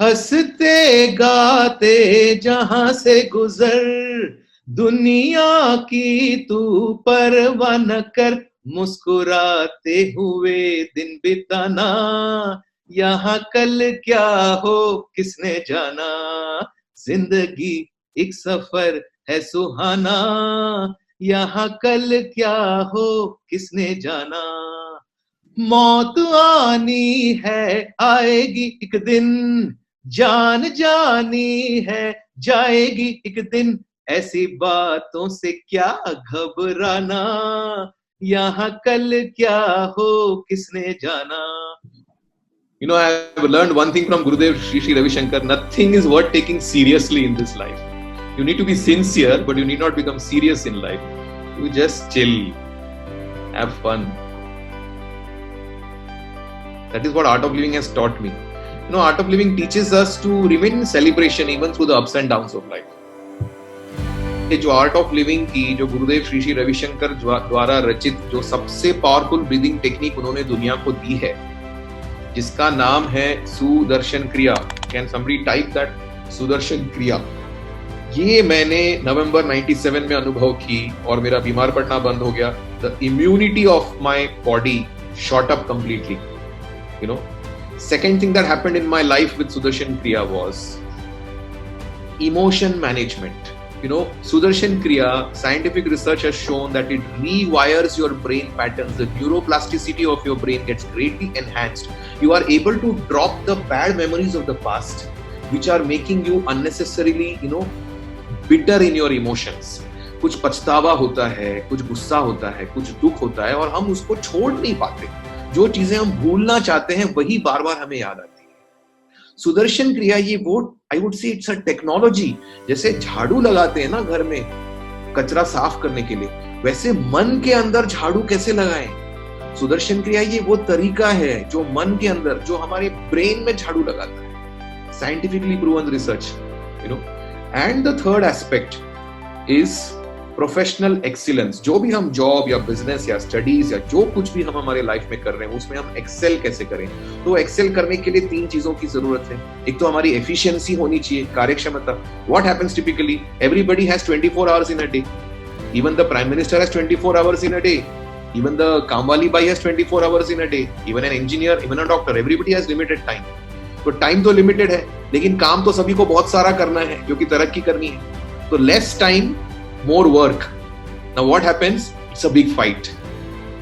हंसते गाते जहां से गुजर, दुनिया की तू परवाह न कर, मुस्कुराते हुए दिन बिताना, यहाँ कल क्या हो किसने जाना, जिंदगी एक सफर है सुहाना, यहाँ कल क्या हो किसने जाना, मौत आनी है आएगी एक दिन, जान जानी है जाएगी एक दिन, ऐसी बातों से क्या घबराना, यहाँ कल क्या हो किसने जाना. You know, I have learned one thing from Gurudev Sri Sri Ravi Shankar: nothing is worth taking seriously in this life. You need to be sincere, but you need not become serious in life. You just chill, have fun. That is what Art of Living has taught me. You know, Art of Living teaches us to remain in celebration even through the ups and downs of life. ये जो art of living की, जो गुरुदेव श्री श्री रविशंकर द्वारा रचित जो सबसे powerful breathing technique उन्होंने दुनिया को दी है, जिसका नाम है सुदर्शन क्रिया. Can somebody type that? Sudarshan क्रिया. ये मैंने नवंबर 97 में अनुभव की और मेरा बीमार पड़ना बंद हो गया. The immunity of my body shot up completely. You know, second thing that happened in my life with Sudarshan Kriya was emotion management. You know, Sudarshan Kriya, scientific research has shown that it rewires your brain patterns. The neuroplasticity of your brain gets greatly enhanced. You are able to drop the bad memories of the past, which are making you unnecessarily, bitter in your emotions. कुछ पछतावा होता है, कुछ गुस्सा होता है, कुछ दुख होता है और हम उसको छोड़ नहीं पाते. जो चीजें हम भूलना चाहते हैं वही बार बार हमें याद आती है. सुदर्शन क्रिया ये वो, I would say it's a technology. जैसे झाड़ू लगाते हैं ना घर में कचरा साफ करने के लिए, वैसे मन के अंदर झाड़ू कैसे लगाएं. सुदर्शन क्रिया ये वो तरीका है जो मन के अंदर, जो हमारे ब्रेन में झाड़ू लगाता है. Scientifically proven research. And the third aspect is professional excellence. जो भी हम जॉब या बिजनेस या स्टडीज या जो कुछ भी हम हमारे लाइफ में कर रहे हैं उसमें हम एक्सेल कैसे करें. तो एक्सेल करने के लिए 3 चीजों की जरूरत है. एक तो हमारी एफिशिएंसी होनी चाहिए, कार्यक्षमता. What happens typically, everybody has 24 hours in a day. Even the prime minister has 24 hours in a day. Even the kaamwali bai has 24 hours in a day. Even an engineer, even a doctor, everybody has limited time. तो time तो limited है, लेकिन काम तो सभी को बहुत सारा करना है क्योंकि तरक्की करनी है. तो less time, more work. Now what happens? It's a big fight.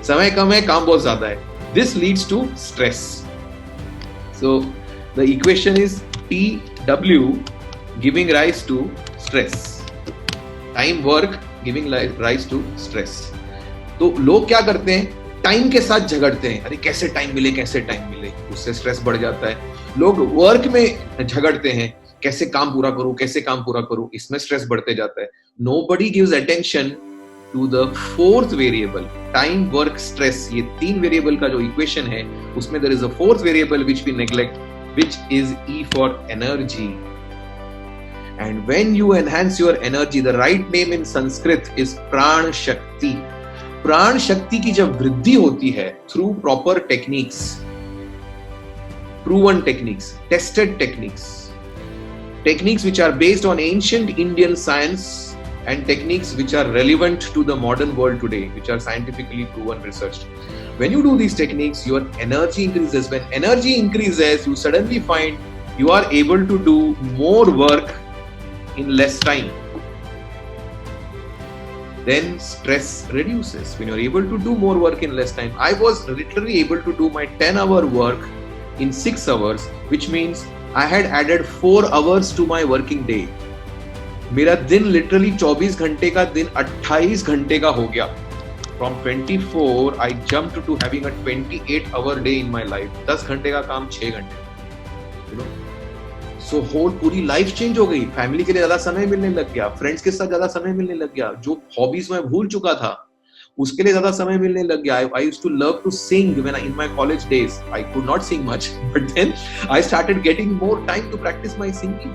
समय कम है, काम बहुत ज्यादा है. This leads to stress. So the equation is TW giving rise to stress. Time work giving rise to stress. तो लोग क्या करते हैं? टाइम के साथ झगड़ते हैं. अरे कैसे टाइम मिले, कैसे टाइम मिले, उससे स्ट्रेस बढ़ जाता है. लोग वर्क में झगड़ते हैं, कैसे काम पूरा करूं, कैसे काम पूरा करूं, इसमें स्ट्रेस बढ़ते जाता है. Nobody gives attention to the fourth variable, time, work, stress. ये 3 वेरिएबल का जो इक्वेशन है उसमें there is a fourth variable which we neglect, which is E for energy. And when you enhance your energy, the right name in Sanskrit is प्राण शक्ति. प्राण शक्ति की जब वृद्धि होती है through proper techniques, proven techniques, tested techniques which are based on ancient Indian science and techniques which are relevant to the modern world today, which are scientifically proven, researched. When you do these techniques, your energy increases. When energy increases, you suddenly find you are able to do more work in less time. Then stress reduces. When you're able to do more work in less time, I was literally able to do my 10-hour work in 6 hours, which means I had added 4 hours to my working day. मेरा दिन literally 24 घंटे का दिन 28 घंटे का हो गया. From 24, I jumped to having a 28-hour day in my life. 10 घंटे का काम 6 घंटे. So whole पूरी लाइफ चेंज हो गई. फैमिली के लिए ज्यादा समय मिलने लग गया, फ्रेंड्स के साथ ज्यादा समय मिलने लग गया. जो हॉबीज मैं भूल चुका था उसके लिए ज्यादा समय मिलने लग गया. I used to love to sing when in my college days. I could not sing much, but then I started getting more time to practice my singing.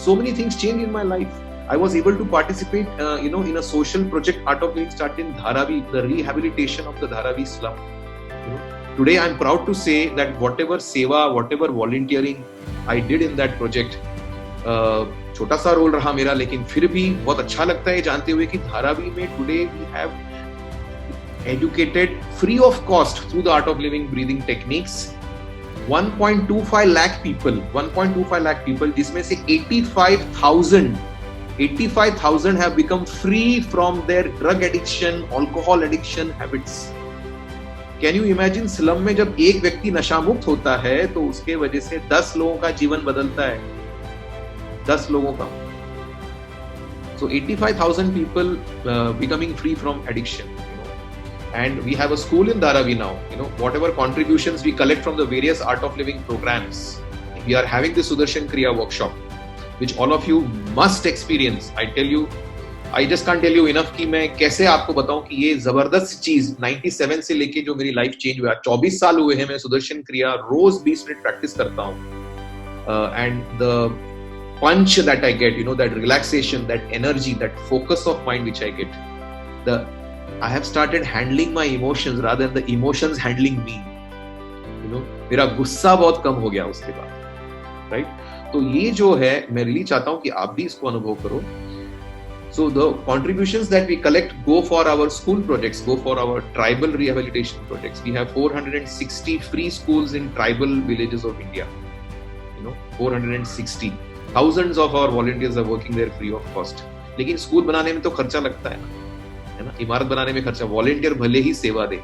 So many things changed in my life. I was able to participate, in a social project Art of Living started in Dharavi, the rehabilitation of the Dharavi slum. Today, I'm proud to say that whatever seva, whatever volunteering I did in that project, छोटा सा role रहा मेरा, लेकिन फिर भी बहुत अच्छा लगता है जानते हुए कि धारावी में today we have educated free of cost through the art of living breathing techniques 1.25 lakh people, जिसमें से 85,000 have become free from their drug addiction, alcohol addiction habits. Can you imagine slum में जब एक व्यक्ति नशा मुक्त होता है तो उसके वजह से 10 लोगों का जीवन बदलता है, 10 लोगों का. So 85,000 people becoming free from addiction. And we have a school in Dharavi now. Whatever contributions we collect from the various Art of Living programs, we are having the Sudarshan Kriya workshop, which all of you must experience. I tell you, I just can't tell you enough कि मैं कैसे आपको बताऊं कि ये जबरदस्त चीज 97 से लेके जो मेरी लाइफ चेंज हुआ, 24 साल हुए हैं मैं सुदर्शन क्रिया रोज 20 मिनट प्रैक्टिस करता हूं. And the punch that I get, that relaxation, that energy, that focus of mind which I get, I have started handling my emotions rather than the emotions handling me. मेरा गुस्सा बहुत कम हो गया उसके बाद, right? तो ये जो है मैं रियली चाहता हूं कि आप भी इसको अनुभव करो. So the contributions that we collect go for our school projects, go for our tribal rehabilitation projects. We have 460 free schools in tribal villages of India. 460. Thousands of our volunteers are working there free of cost. लेकिन school बनाने में तो खर्चा लगता है ना, इमारत बनाने में खर्चा. वॉलंटियर भले ही सेवा दे,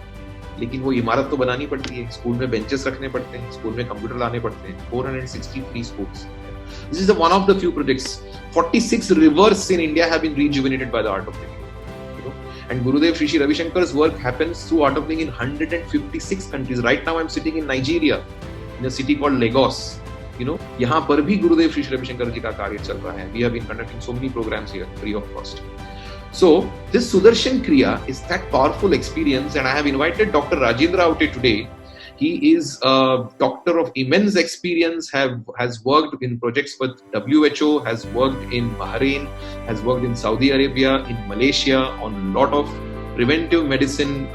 लेकिन वो इमारत तो बनानी पड़ती है. स्कूल में बेंचेस रखने पड़ते हैं, स्कूल में कंप्यूटर लाने पड़ते हैं. 460 free schools. This is one of the few projects. 46 rivers in India have been rejuvenated by the Art of Living. And Gurudev Shri Shri Ravi Shankar's work happens through Art of Living in 156 countries. Right now I'm sitting in Nigeria, in a city called Lagos. यहाँ पर भी गुरुदेव श्री श्री रविशंकर जी का कार्य चल रहा है. We have been conducting so many programs here free of cost. So this Sudarshan Kriya is that powerful experience, and I have invited Dr. Rajendra Aute today. He is a doctor of immense experience, has worked in projects with WHO, has worked in Bahrain, has worked in Saudi Arabia, in Malaysia on a lot of preventive medicine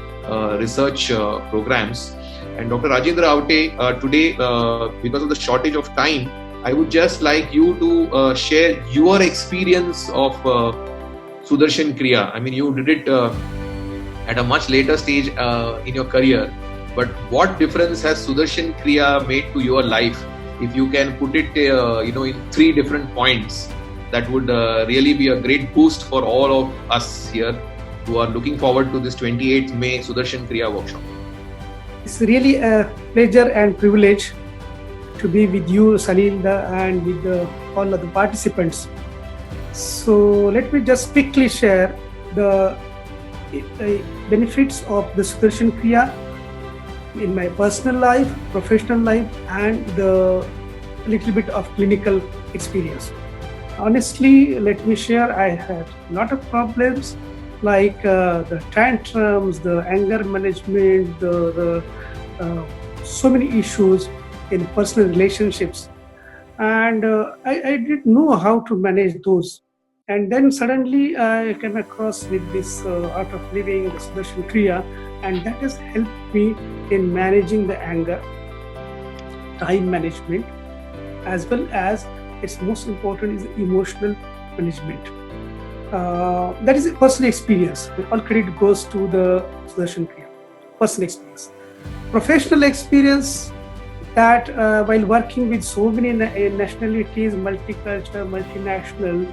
research programs. And Dr. Rajendra Aute, today, because of the shortage of time, I would just like you to share your experience of Sudarshan Kriya. I mean, you did it at a much later stage in your career. But what difference has Sudarshan Kriya made to your life? If you can put it, in 3 different points, that would really be a great boost for all of us here who are looking forward to this 28th May Sudarshan Kriya workshop. It's really a pleasure and privilege to be with you, Salil, and with all of the participants. So let me just quickly share the benefits of the Sudarshan Kriya in my personal life, professional life, and the little bit of clinical experience. Honestly, let me share, I had a lot of problems like the tantrums, the anger management, the so many issues in personal relationships, and I didn't know how to manage those. And then suddenly I came across with this Art of Living, the Sudarshan Kriya, and that has helped me in managing the anger, time management, as well as its most important is emotional management. That is a personal experience. All credit goes to the Sudarshan Kriya. Personal experience. Professional experience, that while working with so many nationalities, multicultural, multinational,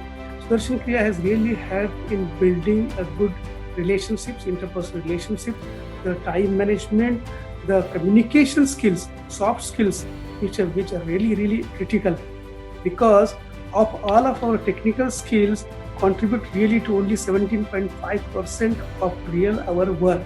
Sudarshan Kriya has really helped in building a good relationships, interpersonal relationships, the time management, the communication skills, soft skills, which are really, really critical, because of all of our technical skills contribute really to only 17.5% of real our work,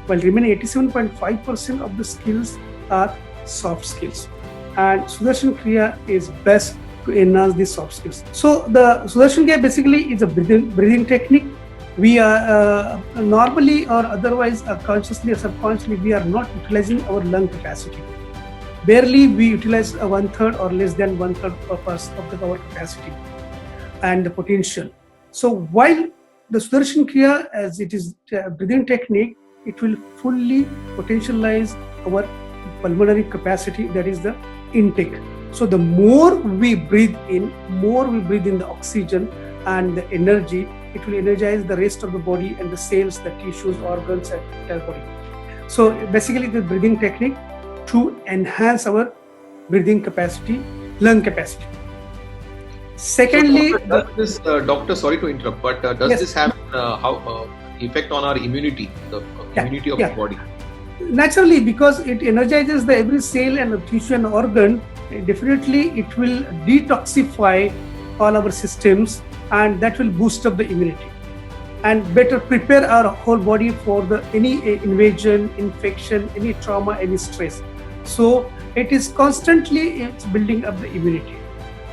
while remaining 87.5% of the skills are soft skills. And Sudarshan Kriya is best to enhance these soft skills. So the Sudarshan Kriya basically is a breathing technique. We are normally or otherwise consciously or subconsciously we are not utilizing our lung capacity. Barely we utilize 1/3 or less than 1/3 of our capacity and the potential. So while the Sudarshan Kriya, as it is a breathing technique, it will fully potentialize our pulmonary capacity, that is the intake. So the more we breathe in the oxygen and the energy, it will energize the rest of the body and the cells, the tissues, organs, and entire body. So basically, the breathing technique to enhance our breathing capacity, lung capacity. Secondly, so doctor, sorry to interrupt, but does yes, this have effect on our immunity, the immunity of the body? Naturally, because it energizes the every cell and the tissue and organ, definitely it will detoxify all our systems, and that will boost up the immunity and better prepare our whole body for the any invasion, infection, any trauma, any stress. So it is constantly it's building up the immunity.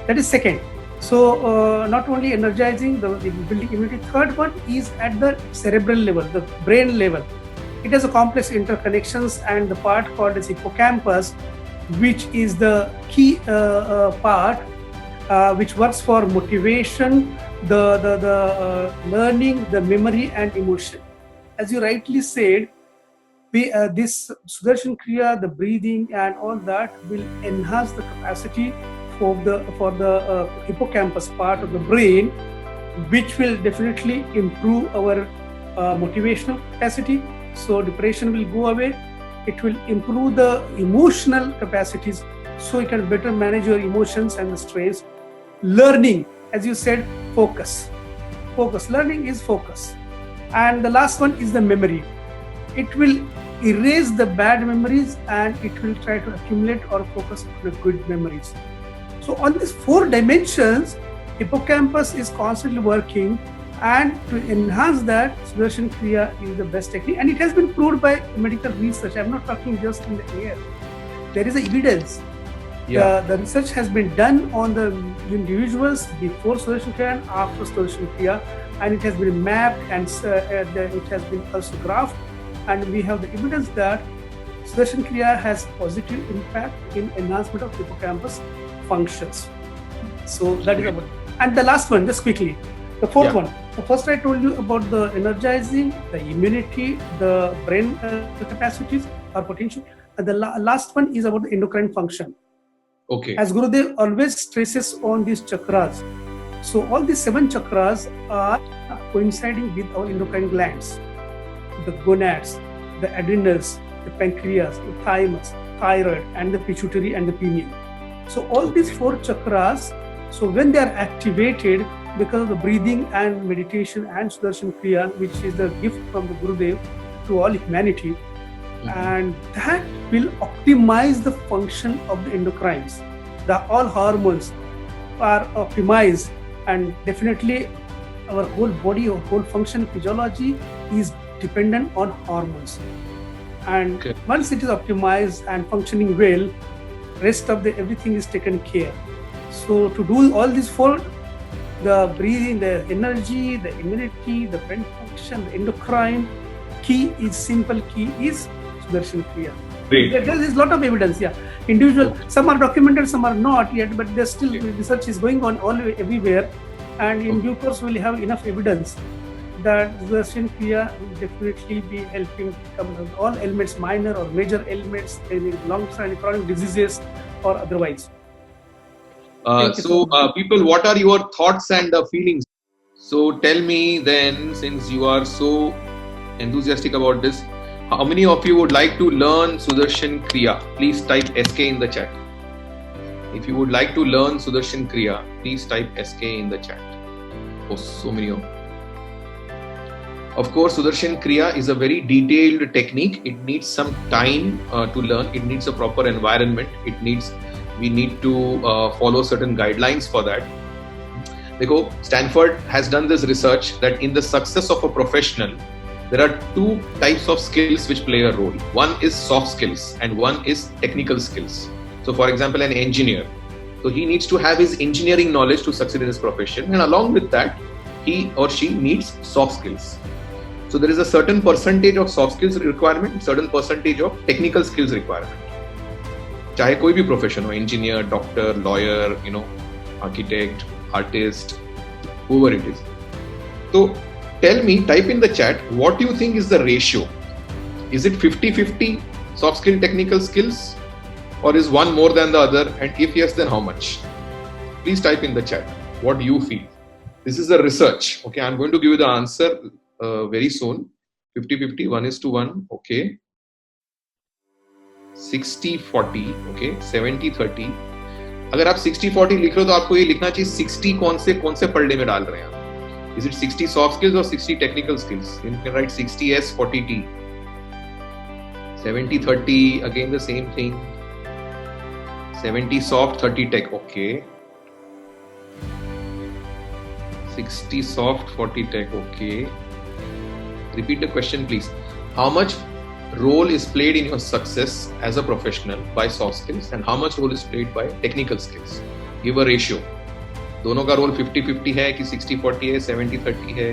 That is second. So not only energizing the building immunity. Third one is at the cerebral level, the brain level. It has a complex interconnections, and the part called as hippocampus, which is the key part which works for motivation, the learning, the memory, and emotion. As you rightly said, this Sudarshan Kriya, the breathing and all that will enhance the capacity for the hippocampus part of the brain, which will definitely improve our motivational capacity. So depression will go away. It will improve the emotional capacities, so you can better manage your emotions and the stress. Learning, as you said, focus. Learning is focus. And the last one is the memory. It will erase the bad memories, and it will try to accumulate or focus on the good memories. So on these 4 dimensions, hippocampus is constantly working, and to enhance that, Sudarshan Kriya is the best technique, and it has been proved by medical research. I'm not talking just in the air. There is evidence. Yeah. The research has been done on the individuals before Sudarshan Kriya and after Sudarshan Kriya, and it has been mapped, and it has been also graphed, and we have the evidence that Sudarshan Kriya has positive impact in enhancement of hippocampus functions. So that is about. And the last one, just quickly, the fourth one. So first I told you about the energizing, the immunity, the brain capacities or potential, and the last one is about the endocrine function. Okay. As Gurudev always stresses on these chakras. So all these 7 chakras are coinciding with our endocrine glands, the gonads, the adrenals, the pancreas, the thymus, thyroid, and the pituitary and the pineal. So all these 4 chakras, so when they are activated because of the breathing and meditation and Sudarshan Kriya, which is the gift from the Gurudev to all humanity, and that will optimize the function of the endocrines. All hormones are optimized, and definitely our whole body, our whole function, physiology is dependent on hormones. And once it is optimized and functioning well, rest of the everything is taken care. So to do all these 4, the breathing, the energy, the immunity, the brain function, the endocrine, simple key is Sudarshan Kriya. There is a lot of evidence, individual, some are documented, some are not yet, but there's still research is going on everywhere, and in due course we'll have enough evidence that Sudarshan Kriya will definitely be helping all ailments, minor or major ailments, any long-term chronic diseases or otherwise. People, what are your thoughts and feelings? So tell me then, since you are so enthusiastic about this, how many of you would like to learn Sudarshan Kriya? Please type SK in the chat. If you would like to learn Sudarshan Kriya, please type SK in the chat. Oh, so many of you. Of course, Sudarshan Kriya is a very detailed technique. It needs some time to learn. It needs a proper environment. We need to follow certain guidelines for that. Because Stanford has done this research that in the success of a professional, there are 2 types of skills which play a role. One is soft skills and one is technical skills. So for example, an engineer. So he needs to have his engineering knowledge to succeed in his profession, and along with that, he or she needs soft skills. So there is a certain percentage of soft skills requirement, certain percentage of technical skills requirement. चाहे कोई भी profession हो, engineer, doctor, lawyer, architect, artist, whoever it is. So tell me, type in the chat, what do you think is the ratio? Is it 50-50 soft skill, technical skills, or is one more than the other? And if yes, then how much? Please type in the chat what you feel. This is a research. Okay, I'm going to give you the answer very soon. 50-50, 1:1. Okay. 60-40. Okay. 70-30. अगर आप 60-40 लिख रहे हो तो आपको ये लिखना चाहिए 60 कौन से पढ़ने में डाल रहे हैं आप. Is it 60 soft skills or 60 technical skills? You can write 60S 40T. 70-30, again the same thing. 70 soft, 30 tech. Okay. 60 soft, 40 tech. Okay. Repeat the question, please. How much role is played in your success as a professional by soft skills, and how much role is played by technical skills? Give a ratio. दोनों का role 50-50 है कि 60-40 है, 70-30 है,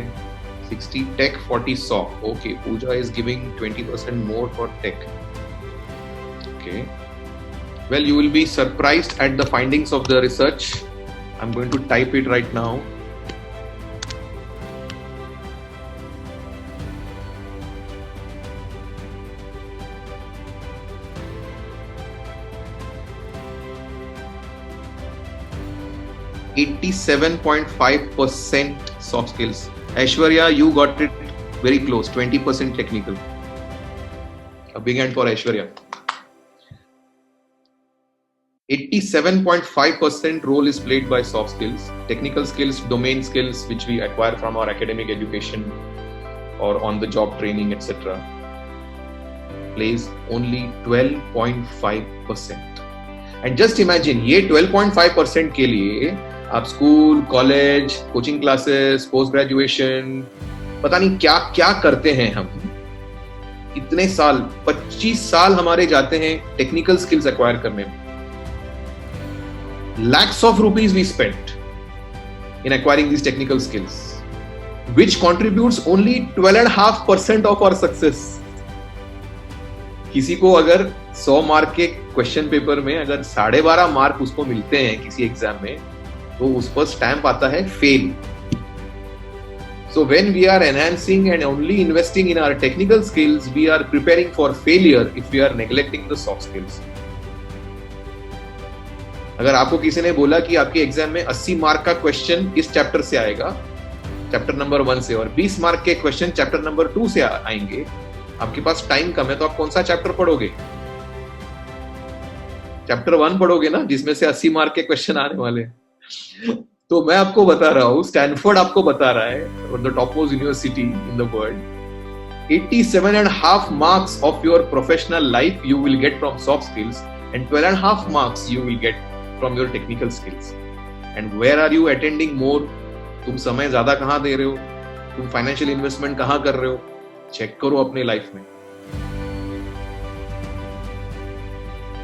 60 tech, 40 soft. Okay. Pooja is giving 20% more for tech. Okay. Well, you will be surprised at the findings of the research. I'm going to type it right now. .5% soft skills. Aishwarya, you got it very close. 20% technical. A big hand for Aishwarya. 87.5% role is played by soft skills. Technical skills, domain skills, which we acquire from our academic education or on-the-job training, etc., plays only 12.5%. And just imagine, ये 12.5% के लिए आप school, college, coaching classes, post graduation, पता नहीं क्या क्या करते हैं हम. इतने साल, 25 साल हमारे जाते हैं टेक्निकल स्किल्स एक्वायर करने में. Lakhs of rupees we spent in acquiring these technical skills, which contributes only 12.5% of our success. किसी को अगर 100 मार्क के क्वेश्चन पेपर में अगर 12.5 मार्क उसको मिलते हैं किसी एग्जाम में, तो उस पर स्टैंप आता है fail. So when we are enhancing and only investing in our technical skills, we are preparing for failure if we are neglecting the soft skills. अगर आपको किसी ने बोला कि आपके एग्जाम में 80 मार्क का क्वेश्चन इस चैप्टर से आएगा, चैप्टर नंबर 1 से, और 20 मार्क के क्वेश्चन चैप्टर नंबर 2 से आएंगे, आपके पास टाइम कम है, तो आप कौन सा चैप्टर पढ़ोगे? चैप्टर 1 पढ़ोगे ना, जिसमें से 80 मार्क के क्वेश्चन आने वाले हैं. तो मैं आपको बता रहा हूं, स्टैनफोर्ड आपको बता रहा है, the top most university in the world, 87.5 marks of your professional life you will get from soft skills, and 12.5 marks you will get from your technical skills. And where are you attending more? तुम समय ज्यादा कहाँ दे रहे हो? तुम financial investment कहाँ कर रहे हो? चेक करो अपने लाइफ में.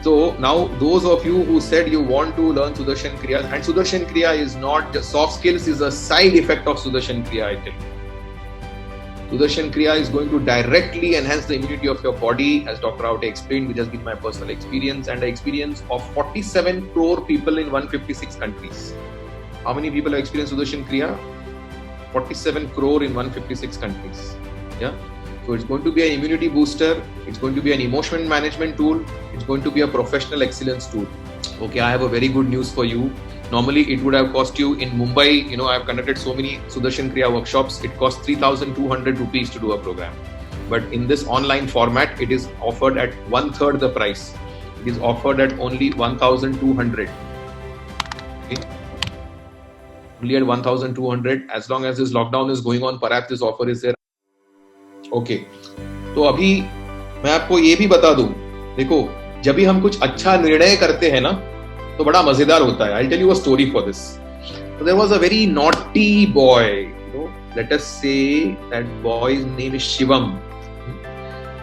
So now those of you who said you want to learn Sudarshan Kriya, and Sudarshan Kriya is not just soft skills, is a side effect of Sudarshan Kriya, I tell you. Sudarshan Kriya is going to directly enhance the immunity of your body, as Dr. Aute explained, which has been my personal experience and the experience of 47 crore people in 156 countries. How many people have experienced Sudarshan Kriya? 47 crore in 156 countries. Yeah. So it's going to be an immunity booster. It's going to be an emotion management tool. It's going to be a professional excellence tool. Okay, I have a very good news for you. Normally, it would have cost you in Mumbai. You know, I have conducted so many Sudarshan Kriya workshops. It costs 3,200 rupees to do a program. But in this online format, it is offered at 1/3 the price. It is offered at only 1,200. Okay. Only at 1,200. As long as this lockdown is going on, perhaps this offer is there. Okay, तो अभी मैं आपको ये भी बता दूं, देखो, जब भी हम कुछ अच्छा निर्णय करते हैं ना, तो बड़ा मजेदार होता है. I'll tell you a story for this. So there was a very naughty boy. You know, let us say that boy's name is Shivam.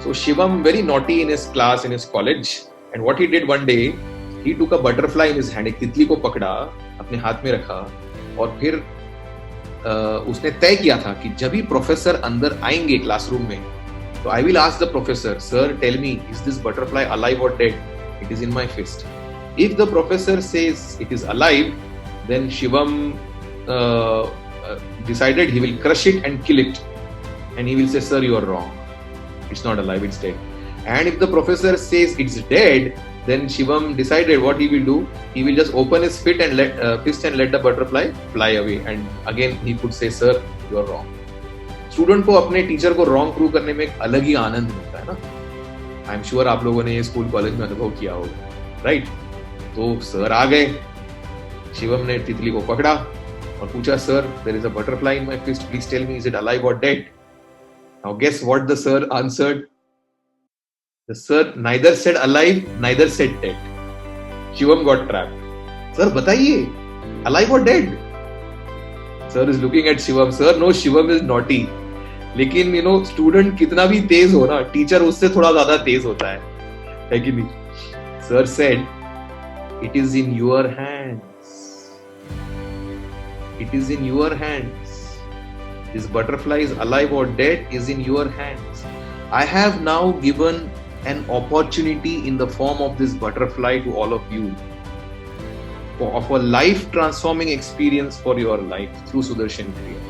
So Shivam, very naughty in his class, in his college. And what he did one day, he took a butterfly in his hand. एक तितली को पकड़ा, अपने हाथ में रखा, और फिर उसने तय किया था कि जब भी प्रोफेसर अंदर आएंगे क्लासरूम में, तो I will ask the professor, sir tell me, is this butterfly alive or dead? It is in my fist. If the professor says it is alive, then Shivam decided he will crush it and kill it, and he will say, sir, you are wrong, it's not alive, it's dead. And if the professor says it's dead, then Shivam decided what he will do. He will just open his fist and let the butterfly fly away. And again he could say, "Sir, you are wrong." Student को अपने teacher को wrong prove करने में एक अलग ही आनंद मिलता है ना. आई एम श्योर आप लोगों ने ये स्कूल कॉलेज में अनुभव किया होगा, राइट? तो सर आ गए, शिवम ने तितली को पकड़ा और पूछा, "sir, there is a butterfly in my fist, please tell me, is it alive or dead?" Now guess what the sir answered. The sir neither said alive, neither said dead. Shivam got trapped. Sir, बताइए, alive or dead? Sir is looking at Shivam. Sir, no, Shivam is naughty. लेकिन student कितना भी तेज हो ना, teacher उससे थोड़ा ज्यादा तेज होता है कि नहीं? Sir said, "It is in your hands. It is in your hands. This butterfly is alive or dead is in your hands. I have now given an opportunity in the form of this butterfly to all of you of a life transforming experience for your life through Sudarshan Kriya.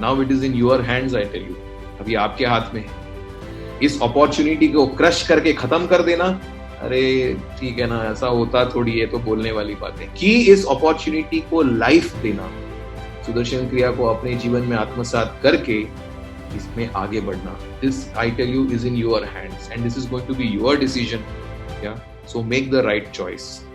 Now it is in your hands, I tell you. अभी आपके हाथ में है. इस opportunity को crush करके खत्म कर देना, अरे ठीक है ना, ऐसा होता थोड़ी है, तो बोलने वाली बात है. कि इस अपॉर्चुनिटी को लाइफ देना, सुदर्शन क्रिया को अपने जीवन में आत्मसात करके इसमें आगे बढ़ना. This, I tell you, is in your hands and this is going to be your decision. Yeah, so make the right choice.